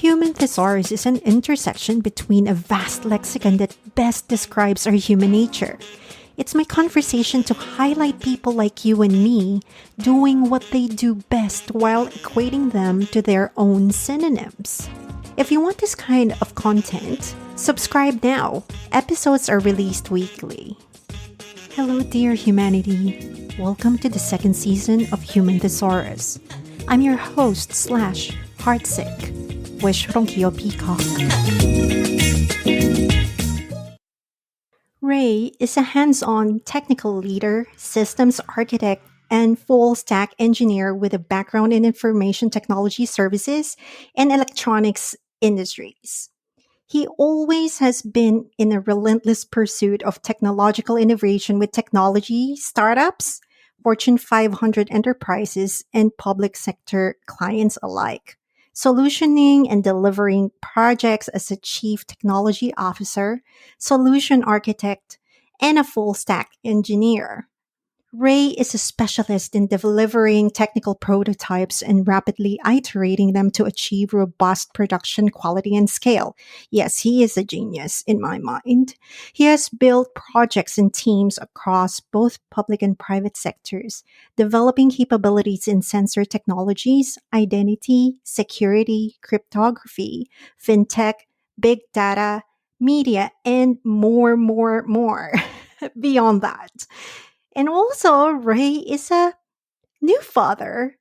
Human Thesaurus is an intersection between a vast lexicon that best describes our human nature. It's my conversation to highlight people like you and me doing what they do best while equating them to their own synonyms. If you want this kind of content, subscribe now. Episodes are released weekly. Hello, dear humanity. Welcome to the second season of Human Thesaurus. I'm your host / heartsick, Wish Ronquillo Peacock. Ray is a hands-on technical leader, systems architect, and full-stack engineer with a background in information technology services and electronics industries. He always has been in a relentless pursuit of technological innovation with technology startups, Fortune 500 enterprises, and public sector clients alike. Solutioning and delivering projects as a chief technology officer, solution architect, and a full stack engineer. Ray is a specialist in delivering technical prototypes and rapidly iterating them to achieve robust production quality and scale. Yes, he is a genius in my mind. He has built projects and teams across both public and private sectors, developing capabilities in sensor technologies, identity, security, cryptography, fintech, big data, media, and more beyond that. And also, Ray is a new father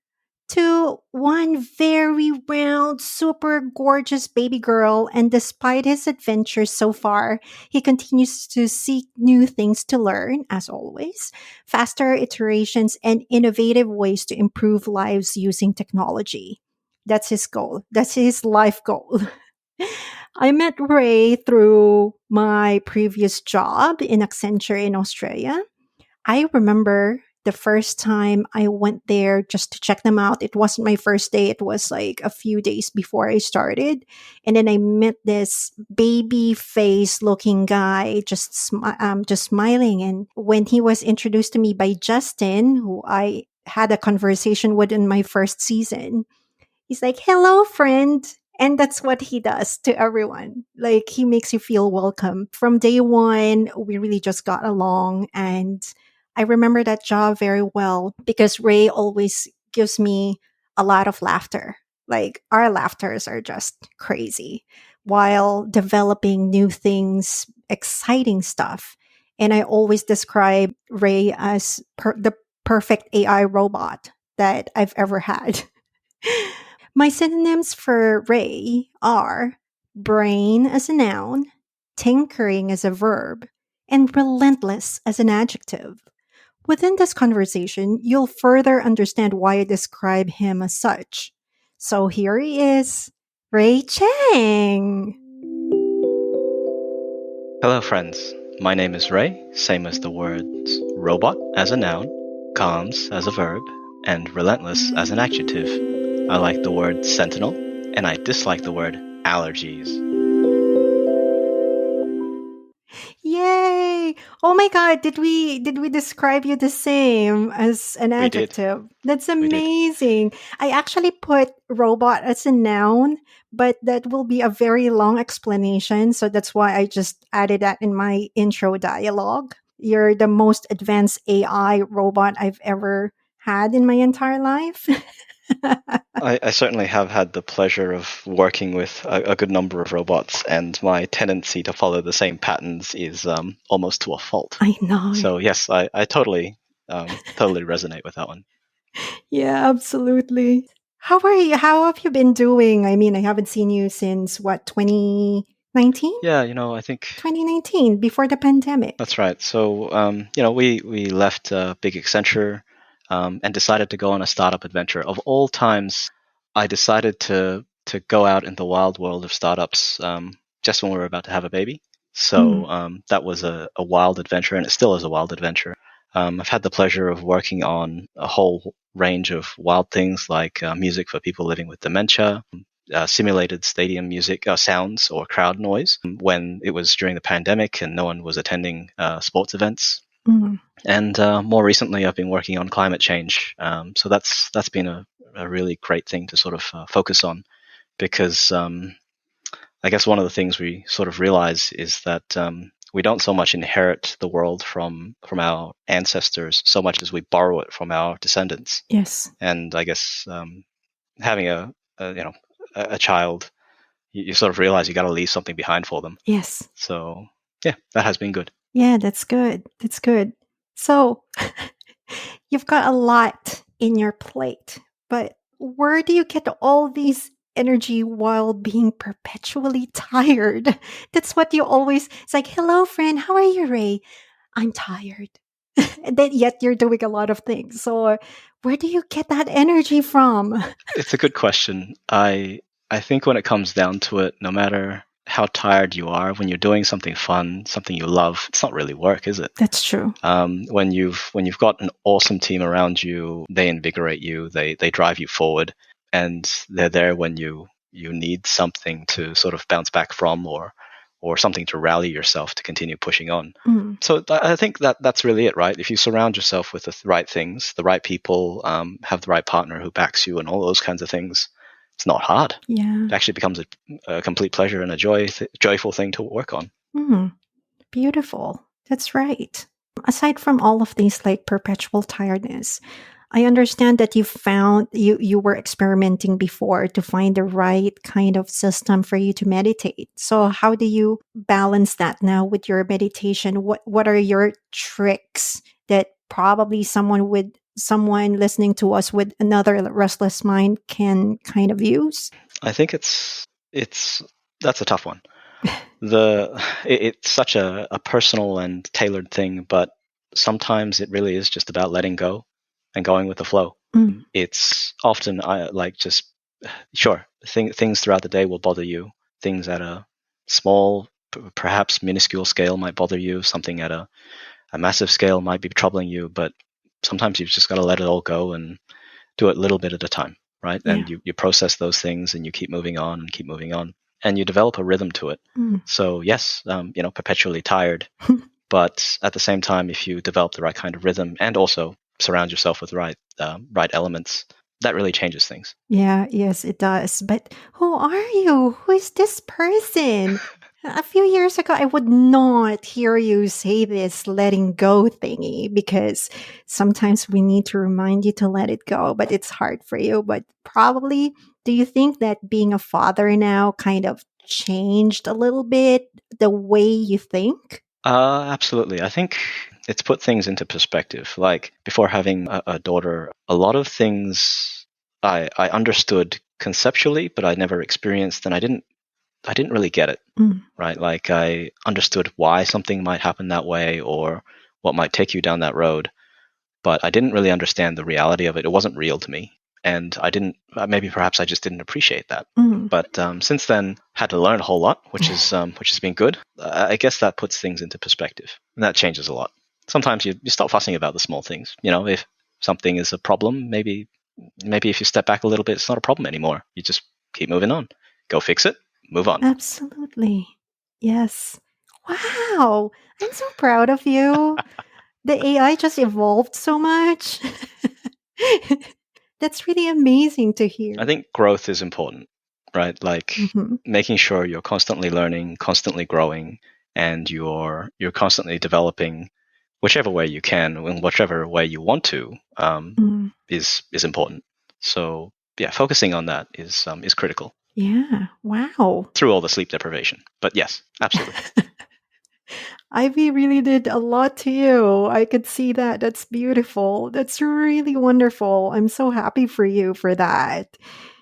to one very round, super gorgeous baby girl. And despite his adventures so far, he continues to seek new things to learn, as always, faster iterations, and innovative ways to improve lives using technology. That's his goal. That's his life goal. I met Ray through my previous job in Accenture in Australia. I remember the first time I went there just to check them out. It wasn't my first day. It was like a few days before I started. And then I met this baby face looking guy just smiling. And when he was introduced to me by Justin, who I had a conversation with in my first season, he's like, "Hello, friend." And that's what he does to everyone. Like, he makes you feel welcome. From day one, we really just got along. And I remember that job very well because Ray always gives me a lot of laughter. Like, our laughters are just crazy while developing new things, exciting stuff. And I always describe Ray as the perfect AI robot that I've ever had. My synonyms for Ray are brain as a noun, tinkering as a verb, and relentless as an adjective. Within this conversation, you'll further understand why I describe him as such. So here he is, Ray Chang. Hello, friends. My name is Ray, same as the words robot as a noun, calms as a verb, and relentless as an adjective. I like the word sentinel, and I dislike the word allergies. Yay! Oh my god, did we describe you the same as an We did. adjective? That's We did. amazing. I actually put robot as a noun, but that will be a very long explanation, so that's why I just added that in my intro dialogue. You're the most advanced AI robot I've ever had in my entire life. I certainly have had the pleasure of working with a good number of robots, and my tendency to follow the same patterns is almost to a fault. I know. So yes, I totally resonate with that one. Yeah, absolutely. How are you? How have you been doing? I mean, I haven't seen you since what, 2019? Yeah, I think 2019, before the pandemic. that's right. So we left big Accenture and decided to go on a startup adventure. Of all times, I decided to go out in the wild world of startups just when we were about to have a baby. So that was a wild adventure, and it still is a wild adventure. I've had the pleasure of working on a whole range of wild things like music for people living with dementia, simulated stadium music sounds or crowd noise when it was during the pandemic and no one was attending sports events. And more recently, I've been working on climate change. So that's been a really great thing to sort of focus on. because I guess one of the things we sort of realize is that we don't so much inherit the world from our ancestors so much as we borrow it from our descendants. Yes. And I guess having a child, you sort of realize you got to leave something behind for them. Yes. So yeah, that has been good. Yeah, that's good. That's good. So you've got a lot in your plate, but where do you get all these energy while being perpetually tired? That's what you always, it's like, hello, friend, how are you, Ray? I'm tired. And then yet you're doing a lot of things. So where do you get that energy from? It's a good question. I think when it comes down to it, no matter how tired you are, when you're doing something fun, something you love, it's not really work, is it? That's true. When you've got an awesome team around you, they invigorate you, they drive you forward, and they're there when you need something to sort of bounce back from, or something to rally yourself to continue pushing on. Mm, So I think that's really it, right? If you surround yourself with the right things, the right people, have the right partner who backs you, and all those kinds of things, it's not hard. yeah. It actually becomes a complete pleasure and a joyful thing to work on. Mm, beautiful. That's right. Aside from all of these like perpetual tiredness, I understand that you were experimenting before to find the right kind of system for you to meditate. So how do you balance that now with your meditation? What are your tricks that probably someone listening to us with another restless mind can kind of use? I think it's that's a tough one. It's such a personal and tailored thing, but sometimes it really is just about letting go and going with the flow. Mm, It's often I like just sure things throughout the day will bother you. Things at a small, perhaps minuscule scale might bother you. Something at a massive scale might be troubling you, but sometimes you've just got to let it all go and do it a little bit at a time, right? yeah. And you process those things and you keep moving on and keep moving on, and you develop a rhythm to it. Mm. So yes, perpetually tired, but at the same time, if you develop the right kind of rhythm and also surround yourself with the right elements, that really changes things. Yeah, yes, it does. But who are you? Who is this person? A few years ago, I would not hear you say this letting go thingy because sometimes we need to remind you to let it go, but it's hard for you. But probably, do you think that being a father now kind of changed a little bit the way you think? Absolutely. I think it's put things into perspective. Like before having a daughter, a lot of things I understood conceptually, but I never experienced, and I didn't really get it. Mm, Right? Like I understood why something might happen that way or what might take you down that road, but I didn't really understand the reality of it. It wasn't real to me, and I didn't. Maybe perhaps I just didn't appreciate that. mm. But since then, had to learn a whole lot, which has been good. I guess that puts things into perspective, and that changes a lot. Sometimes you stop fussing about the small things. If something is a problem, maybe if you step back a little bit, it's not a problem anymore. You just keep moving on, go fix it, move on. Absolutely. Yes. Wow. I'm so proud of you. The AI just evolved so much. That's really amazing to I hear. think growth is important, right? Like Hmm. making sure you're constantly learning, constantly growing, and you're constantly developing whichever way you can, in whichever way you want to, Mm, is important. So yeah, focusing on that is critical yeah. Wow. through all the sleep deprivation. But yes, absolutely. Ivy really did a lot to you. I could see that. That's beautiful. That's really wonderful. I'm so happy for you for that.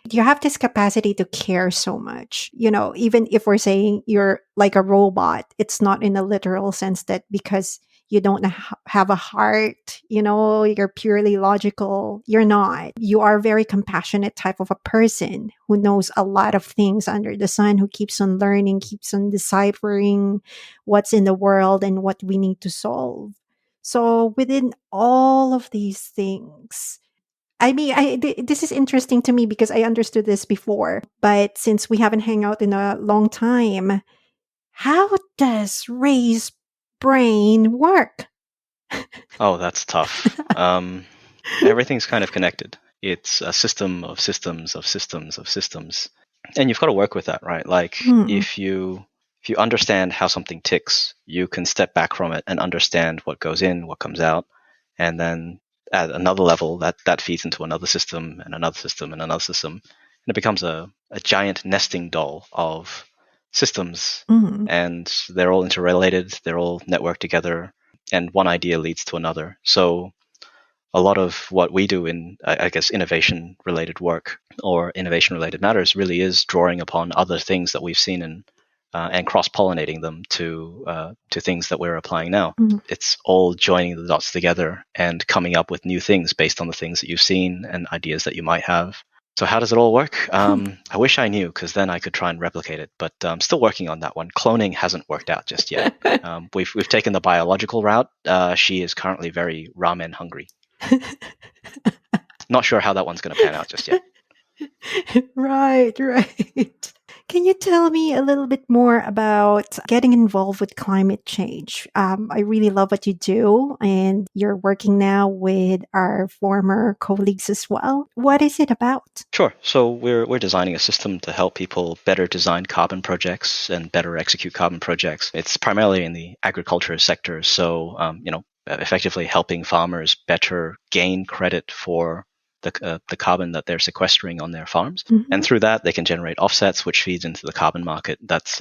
You have this capacity to care so much. Even if we're saying you're like a robot, it's not in a literal sense that because you don't have a heart, you're purely logical. You're not. You are a very compassionate type of a person who knows a lot of things under the sun, who keeps on learning, keeps on deciphering what's in the world and what we need to solve. So within all of these things, I mean, this is interesting to me because I understood this before, but since we haven't hung out in a long time, how does Ray's brain work? Oh, that's tough. Everything's kind of connected. It's a system of systems of systems of systems. And you've got to work with that, right? Like Mm, if you understand how something ticks, you can step back from it and understand what goes in, what comes out, and then at another level that feeds into another system and another system and another system, and it becomes a giant nesting doll of systems, mm, and they're all interrelated, they're all networked together, and one idea leads to another. So a lot of what we do in, I guess, innovation related work or innovation related matters really is drawing upon other things that we've seen and cross pollinating them to things that we're applying now. mm. It's all joining the dots together and coming up with new things based on the things that you've seen and ideas that you might have. So how does it all work? I wish I knew, because then I could try and replicate it. But I'm still working on that one. Cloning hasn't worked out just yet. We've taken the biological route. She is currently very ramen hungry. Not sure how that one's going to pan out just yet. Right, right. Can you tell me a little bit more about getting involved with climate change? I really love what you do, and you're working now with our former colleagues as well. What is it about? Sure. So we're designing a system to help people better design carbon projects and better execute carbon projects. It's primarily in the agriculture sector, so effectively helping farmers better gain credit for the carbon that they're sequestering on their farms, and Hmm. through that they can generate offsets, which feeds into the carbon market. That's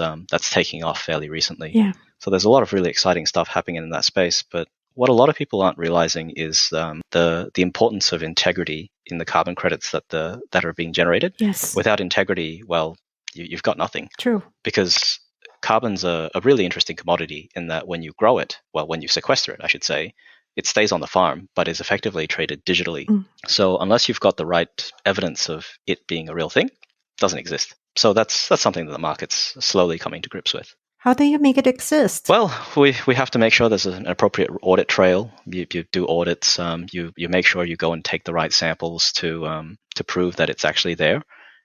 taking off fairly recently. Yeah. So there's a lot of really exciting stuff happening in that space, but what a lot of people aren't realizing is the importance of integrity in the carbon credits that are being generated. Yes. Without integrity, well, you've got nothing, True. because carbon's a really interesting commodity in that when you grow it, well, when you sequester it, I should say, it stays on the farm, but is effectively traded digitally. Mm. So unless you've got the right evidence of it being a real thing, it doesn't exist. So that's something that the market's slowly coming to grips with. How do you make it exist? Well, we have to make sure there's an appropriate audit trail. You do audits. You make sure you go and take the right samples to prove that it's actually there,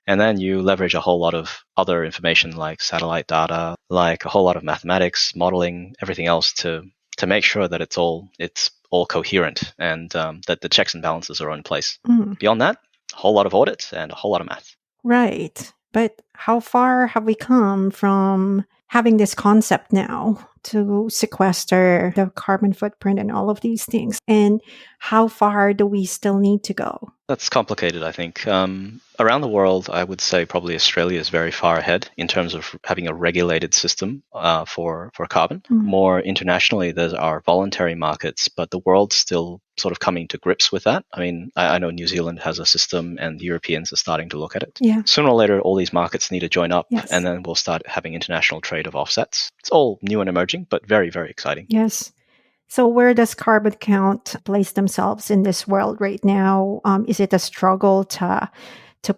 and then you leverage a whole lot of other information like satellite data, like a whole lot of mathematics, modeling, everything else to make sure that it's all coherent, and that the checks and balances are in place. Mm. Beyond that, a whole lot of audit and a whole lot of math. Right. But how far have we come from having this concept now to sequester the carbon footprint and all of these things? And how far do we still need to go? That's complicated, I think. Around the world, I would say probably Australia is very far ahead in terms of having a regulated system for carbon. Mm. More internationally, there are voluntary markets, but the world's still sort of coming to grips with that. I mean, I know New Zealand has a system, and the Europeans are starting to look at it. Yeah. Sooner or later, all these markets need to join up, Yes. and then we'll start having international trade of offsets. It's all new and emerging, but very, very exciting. Yes. So where does carbon count place themselves in this world right now? Is it a struggle to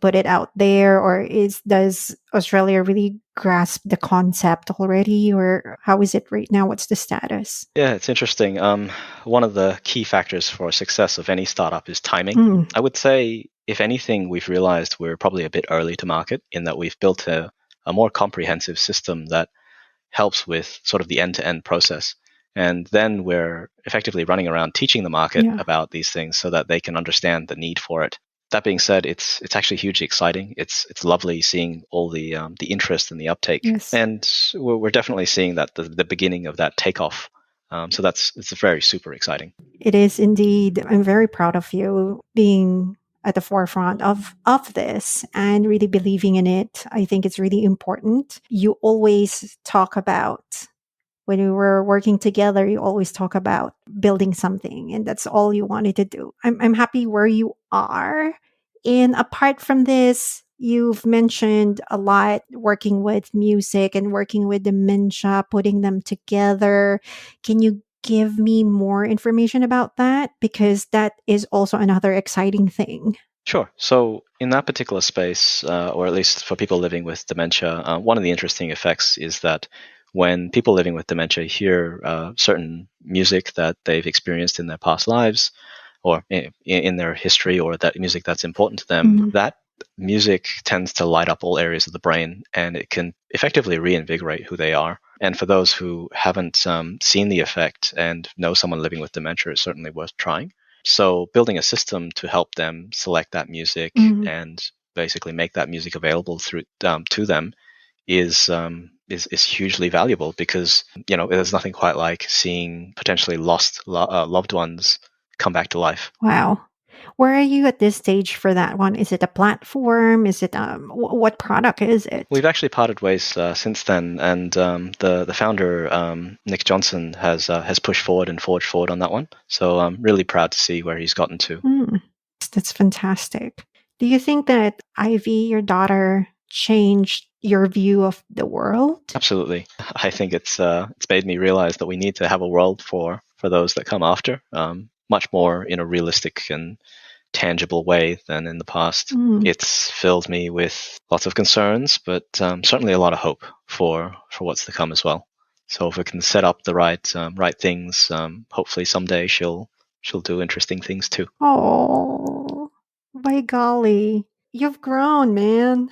put it out there, or does Australia really grasp the concept already, or how is it right now? What's the status? Yeah, it's interesting. One of the key factors for success of any startup is timing. Mm. I would say, if anything, we've realized we're probably a bit early to market in that we've built a more comprehensive system that helps with sort of the end-to-end process. And then we're effectively running around teaching the market Yeah. about these things so that they can understand the need for it. That being said, it's actually hugely exciting. It's lovely seeing all the interest and the uptake, Yes. and we're definitely seeing that the beginning of that takeoff. So it's very super exciting. It is indeed. I'm very proud of you being at the forefront of this and really believing in it. I think it's really important. You always talk about, when we were working together, you always talk about building something, and that's all you wanted to do. I'm happy where you are. And apart from this, you've mentioned a lot working with music and working with dementia, putting them together. Can you give me more information about that? Because that is also another exciting thing. Sure. So in that particular space, or at least for people living with dementia, one of the interesting effects is that when people living with dementia hear certain music that they've experienced in their past lives, or in their history, or that music that's important to them, Mhm. that music tends to light up all areas of the brain, and it can effectively reinvigorate who they are. And for those who haven't seen the effect and know someone living with dementia, it's certainly worth trying. So building a system to help them select that music Mhm. and basically make that music available through to them is hugely valuable, because there's nothing quite like seeing potentially lost loved ones come back to life. Wow. Where are you at this stage for that one? Is it a platform? Is it what product is it? We've actually parted ways since then, and the founder Nick Johnson has pushed forward and forged forward on that one. So I'm really proud to see where he's gotten to. Hmm. That's fantastic. Do you think that Ivy, your daughter, changed your view of the world? Absolutely, I think it's made me realize that we need to have a world for those that come after, much more in a realistic and tangible way than in the past. Mm. It's filled me with lots of concerns, but certainly a lot of hope for what's to come as well. So if we can set up the right things, hopefully someday she'll do interesting things too. Oh, by golly, you've grown, man.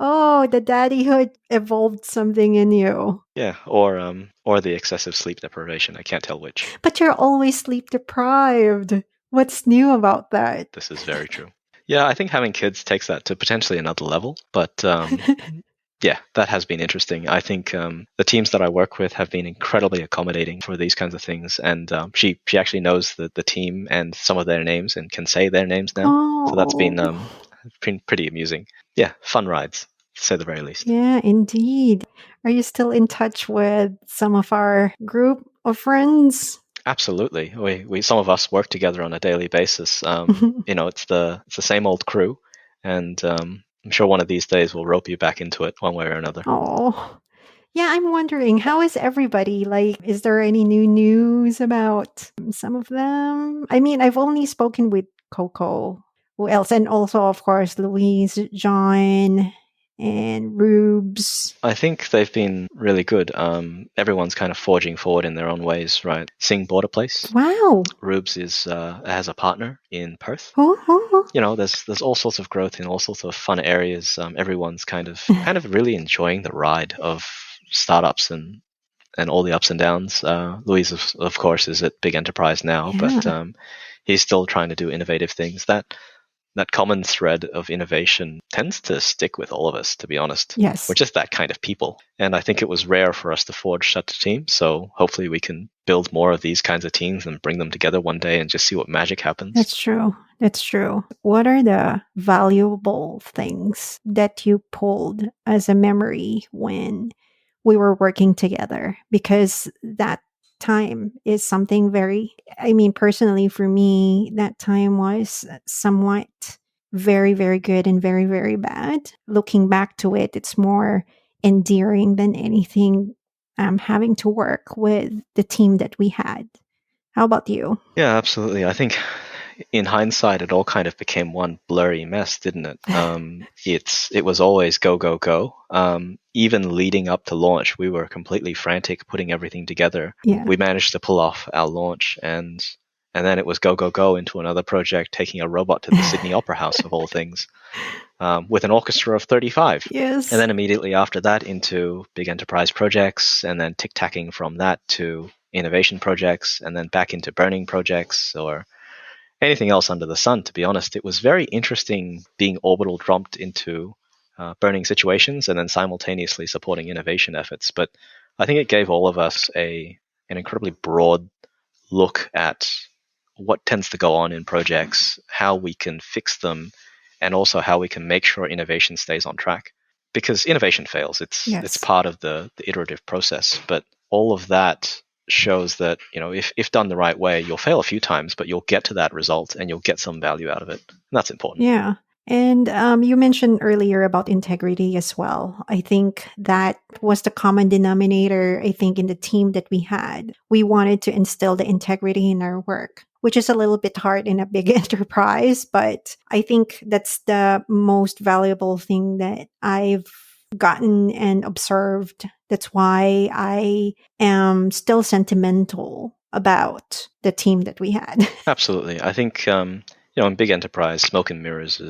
Oh, the daddyhood evolved something in you. Yeah, or the excessive sleep deprivation. I can't tell which. But you're always sleep deprived. What's new about that? This is very true. Yeah, I think having kids takes that to potentially another level, but yeah, that has been interesting. I think the teams that I work with have been incredibly accommodating for these kinds of things, and she actually knows the team and some of their names and can say their names now. So that's been Oh, pretty amusing. Yeah, fun rides, to say the very least. yeah, indeed. Are you still in touch with some of our group of friends? Absolutely. We some of us work together on a daily basis. It's the same old crew, and I'm sure one of these days we'll rope you back into it one way or another. Oh, yeah, I'm wondering, how is everybody? Like, is there any new news about some of them? I mean, I've only spoken with Coco. Who else? And also, of course, Louise, John, and Rubes. I think they've been really good. Everyone's kind of forging forward in their own ways, right? Sing bought a place. Wow. Rubes has a partner in Perth. Who? There's all sorts of growth in all sorts of fun areas. Everyone's kind of really enjoying the ride of startups and all the ups and downs. Louise, of course, is at Big Enterprise now, but Yeah. he's still trying to do innovative things. That common thread of innovation tends to stick with all of us, to be honest. We're Yes. just that kind of people. And I think it was rare for us to forge such a team. So hopefully we can build more of these kinds of teams and bring them together one day and just see what magic happens. That's true. That's true. What are the valuable things that you pulled as a memory when we were working together? Because that time is something very, I mean, personally for me, that time was somewhat very, very good and very, very bad. Looking back to it, it's more endearing than anything having to work with the team that we had. How about you? Yeah, absolutely. I think in hindsight, it all kind of became one blurry mess, didn't it? It was always go, go, go. Even leading up to launch, we were completely frantic putting everything together. Yeah. We managed to pull off our launch, and then it was go, go, go into another project, taking a robot to the Sydney Opera House of all things, with an orchestra of 35. Yes. And then immediately after that into big enterprise projects, and then tic-tacking from that to innovation projects, and then back into burning projects or anything else under the sun, to be honest. It was very interesting being orbital dropped into burning situations and then simultaneously supporting innovation efforts. But I think it gave all of us an incredibly broad look at what tends to go on in projects, how we can fix them, and also how we can make sure innovation stays on track. Because innovation fails. It's Yes. part of the iterative process. But all of that shows that, if done the right way, you'll fail a few times, but you'll get to that result and you'll get some value out of it. And that's important. Yeah. And you mentioned earlier about integrity as well. I think that was the common denominator, I think, in the team that we had. We wanted to instill the integrity in our work, which is a little bit hard in a big enterprise, but I think that's the most valuable thing that I've gotten and observed. That's why I am still sentimental about the team that we had. Absolutely. I think, in big enterprise, smoke and mirrors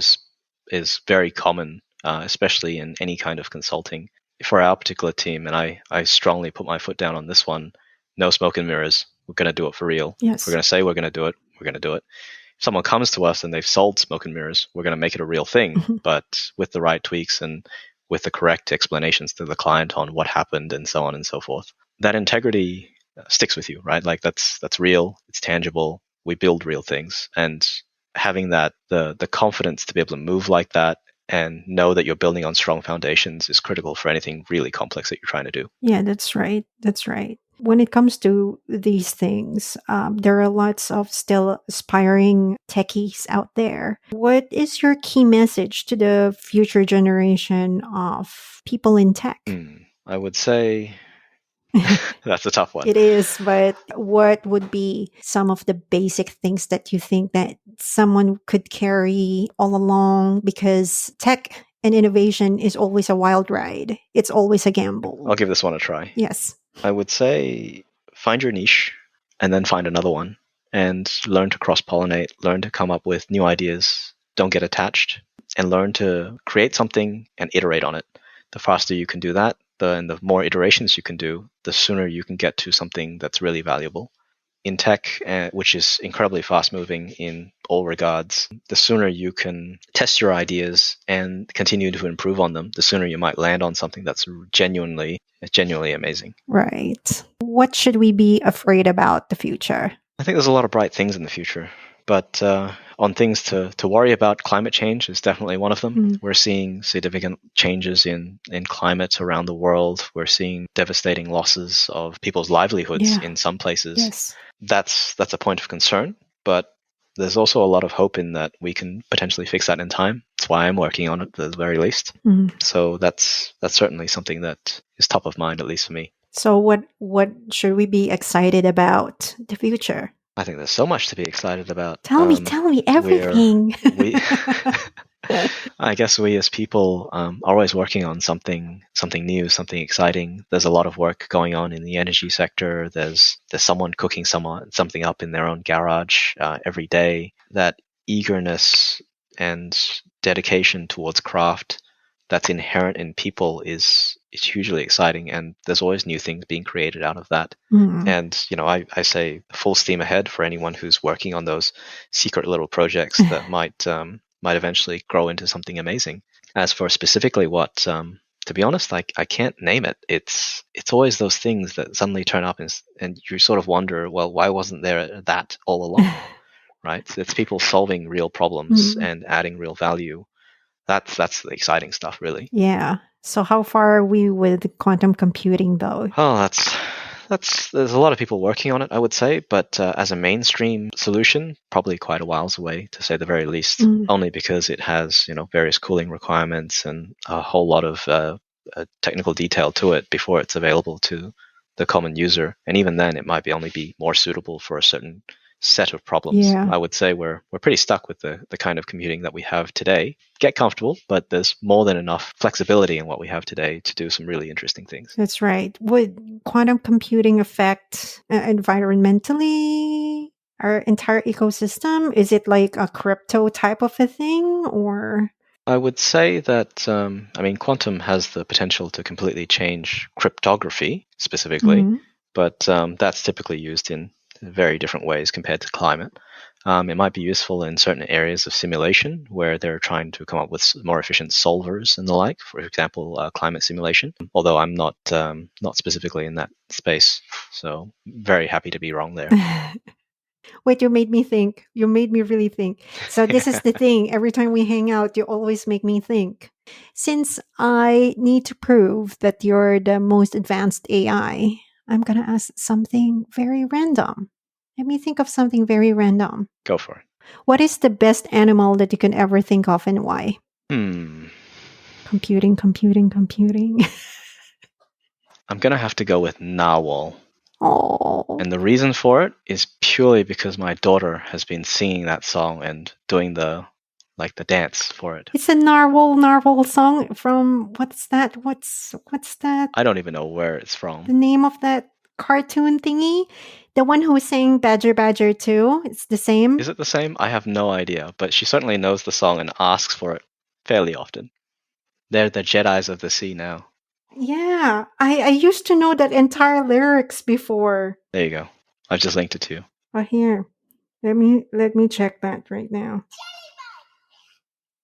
is very common, especially in any kind of consulting. For our particular team, and I strongly put my foot down on this one, no smoke and mirrors. We're going to do it for real. Yes. We're going to say we're going to do it. We're going to do it. someone comes to us and they've sold smoke and mirrors, we're going to make it a real thing, Mhm. but with the right tweaks and with the correct explanations to the client on what happened and so on and so forth. That integrity sticks with you, right? Like that's real, it's tangible. We build real things, and having that the confidence to be able to move like that and know that you're building on strong foundations is critical for anything really complex that you're trying to do. Yeah, that's right. That's right. When it comes to these things, there are lots of still aspiring techies out there. What is your key message to the future generation of people in tech? I would say that's a tough one. It is, but what would be some of the basic things that you think that someone could carry all along? Because tech and innovation is always a wild ride. It's always a gamble. I'll give this one a try. Yes. I would say find your niche and then find another one and learn to cross pollinate, learn to come up with new ideas. Don't get attached and learn to create something and iterate on it. The faster you can do that, and the more iterations you can do, the sooner you can get to something that's really valuable. In tech, which is incredibly fast moving in all regards, the sooner you can test your ideas and continue to improve on them, the sooner you might land on something that's genuinely amazing. Right. What should we be afraid about the future? I think there's a lot of bright things in the future, but on things to worry about, climate change is definitely one of them. Mm. We're seeing significant changes in climate around the world. We're seeing devastating losses of people's livelihoods Yeah. in some places. Yes. That's a point of concern, but there's also a lot of hope in that we can potentially fix that in time. That's why I'm working on it at the very least. Mm. So that's certainly something that is top of mind, at least for me. So what should we be excited about the future? I think there's so much to be excited about. Tell me Where everything. we, I guess we as people are always working on something new, something exciting. There's a lot of work going on in the energy sector. There's someone cooking something up in their own garage every day. That eagerness and dedication towards craft that's inherent in people is hugely exciting, and there's always new things being created out of that. Mm. And I say full steam ahead for anyone who's working on those secret little projects that might eventually grow into something amazing. As for specifically what, to be honest, I can't name it. It's always those things that suddenly turn up, and you sort of wonder, well, why wasn't there that all along? Right? It's people solving real problems Mm. and adding real value. That's the exciting stuff, really. Yeah. So how far are we with quantum computing though? Oh, there's a lot of people working on it, I would say, but as a mainstream solution, probably quite a whiles away, to say the very least. Mm. Only because it has various cooling requirements and a whole lot of technical detail to it before it's available to the common user, and even then, it might only be more suitable for a certain set of problems. Yeah. I would say we're pretty stuck with the kind of computing that we have today. Get comfortable, but there's more than enough flexibility in what we have today to do some really interesting things. That's right. Would quantum computing affect environmentally our entire ecosystem? Is it like a crypto type of a thing or? I would say that, quantum has the potential to completely change cryptography specifically, Mhm. but that's typically used in very different ways compared to climate. It might be useful in certain areas of simulation where they're trying to come up with more efficient solvers and the like. For example, climate simulation. Although I'm not specifically in that space, so very happy to be wrong there. Wait, you made me think. You made me really think. So this is the thing. Every time we hang out, you always make me think. Since I need to prove that you're the most advanced AI, I'm going to ask something very random. Let me think of something very random. Go for it. What is the best animal that you can ever think of and why? Computing, computing, computing. I'm going to have to go with narwhal. Oh. And the reason for it is purely because my daughter has been singing that song and doing the dance for it. It's a narwhal song from what's that? What's that? I don't even know where it's from. The name of that cartoon thingy? The one who sang Badger Badger too? It's the same? Is it the same? I have no idea, but she certainly knows the song and asks for it fairly often. They're the Jedis of the sea now. Yeah. I used to know that entire lyrics before. There you go. I've just linked it to you. Oh, here. Let me check that right now.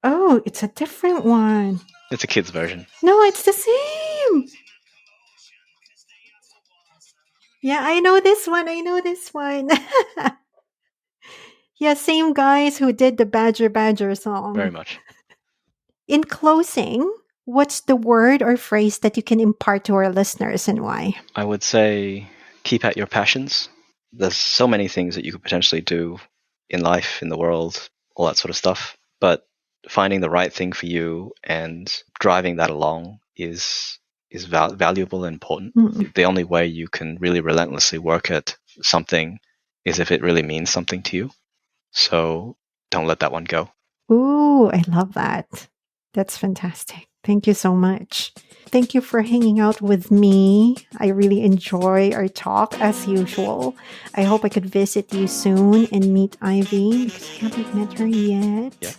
Oh, it's a different one. It's a kid's version. No, it's the same. Yeah, I know this one. I know this one. Yeah, same guys who did the Badger Badger Very song. much. In closing, what's the word or phrase that you can impart to our listeners and why? I would say keep at your passions. There's so many things that you could potentially do in life, in the world, all that sort of stuff. But finding the right thing for you and driving that along is valuable and important. Mm. The only way you can really relentlessly work at something is if it really means something to you. So don't let that one go. Ooh, I love that. That's fantastic. Thank you so much. Thank you for hanging out with me. I really enjoy our talk as usual. I hope I could visit you soon and meet Ivy because I haven't met her yet. Yeah.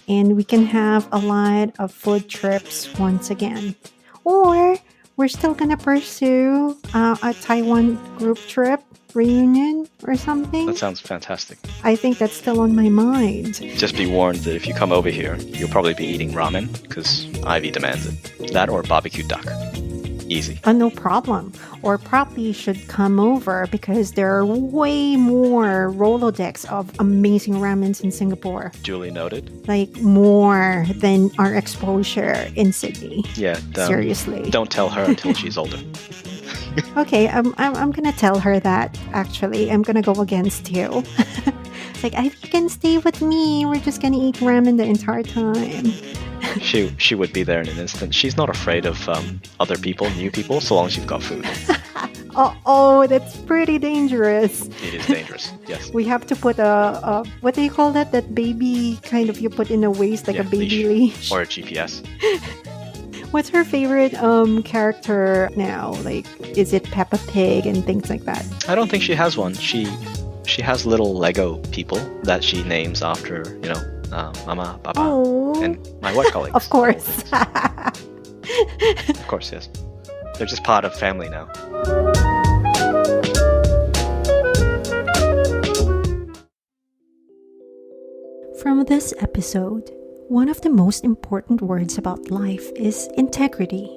And we can have a lot of food trips once again. Or we're still going to pursue a Taiwan group trip reunion or something. That sounds fantastic. I think that's still on my mind. Just be warned that if you come over here, you'll probably be eating ramen because Ivy demands it. That or barbecue duck. Easy. No problem. Or probably you should come over because there are way more Rolodex of amazing ramens in Singapore. Duly noted. Like more than our exposure in Sydney. Yeah. Seriously. Don't tell her until she's older. Okay, I'm gonna tell her that. Actually, I'm gonna go against you. Like, you can stay with me. We're just gonna eat ramen the entire time. She would be there in an instant. She's not afraid of other people, new people, so long as you've got food. Oh, that's pretty dangerous. It is dangerous. Yes. We have to put a what do you call that? That baby kind of you put in a waist like a baby leash. Or a GPS. What's her favorite character now? Like, is it Peppa Pig and things like that? I don't think she has one. She has little Lego people that she names after, Mama, Papa, and my work colleagues. Of course. Of course, yes. They're just part of family now. From this episode, one of the most important words about life is integrity.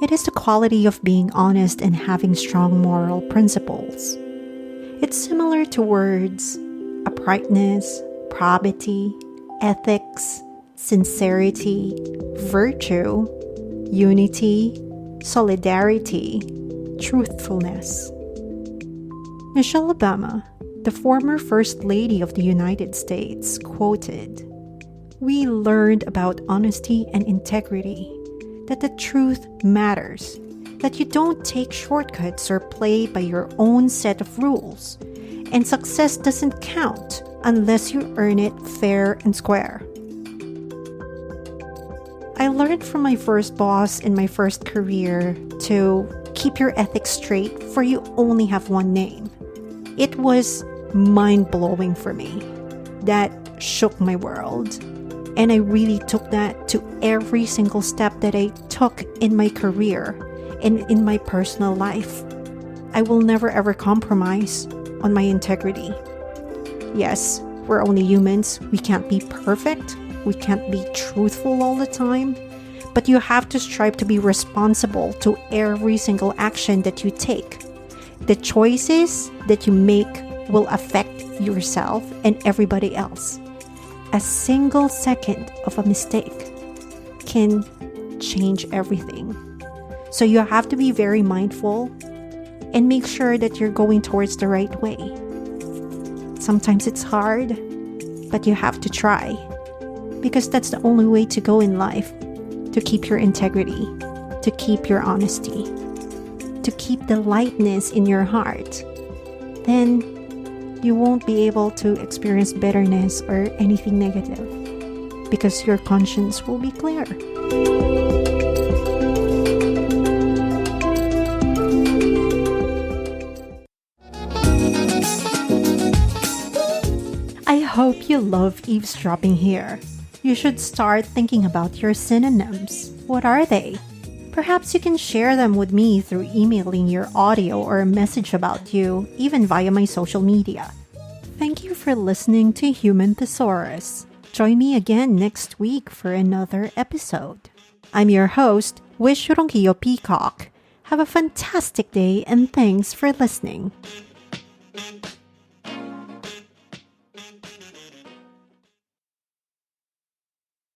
It is the quality of being honest and having strong moral principles. It's similar to words uprightness, probity, ethics, sincerity, virtue, unity, solidarity, truthfulness. Michelle Obama, the former First Lady of the United States, quoted, "We learned about honesty and integrity, that the truth matters, that you don't take shortcuts or play by your own set of rules, and success doesn't count unless you earn it fair and square." I learned from my first boss in my first career to keep your ethics straight, for you only have one name. It was mind-blowing for me. That shook my world. And I really took that to every single step that I took in my career and in my personal life. I will never ever compromise on my integrity. Yes, we're only humans. We can't be perfect. We can't be truthful all the time. But you have to strive to be responsible to every single action that you take. The choices that you make will affect yourself and everybody else. A single second of a mistake can change everything. So you have to be very mindful and make sure that you're going towards the right way. Sometimes it's hard, but you have to try. Because that's the only way to go in life, to keep your integrity, to keep your honesty, to keep the lightness in your heart. Then you won't be able to experience bitterness or anything negative because your conscience will be clear. I hope you love eavesdropping here. You should start thinking about your synonyms. What are they? Perhaps you can share them with me through emailing your audio or a message about you, even via my social media. Thank you for listening to Human Thesaurus. Join me again next week for another episode. I'm your host, Wish Ronquillo Peacock. Have a fantastic day and thanks for listening.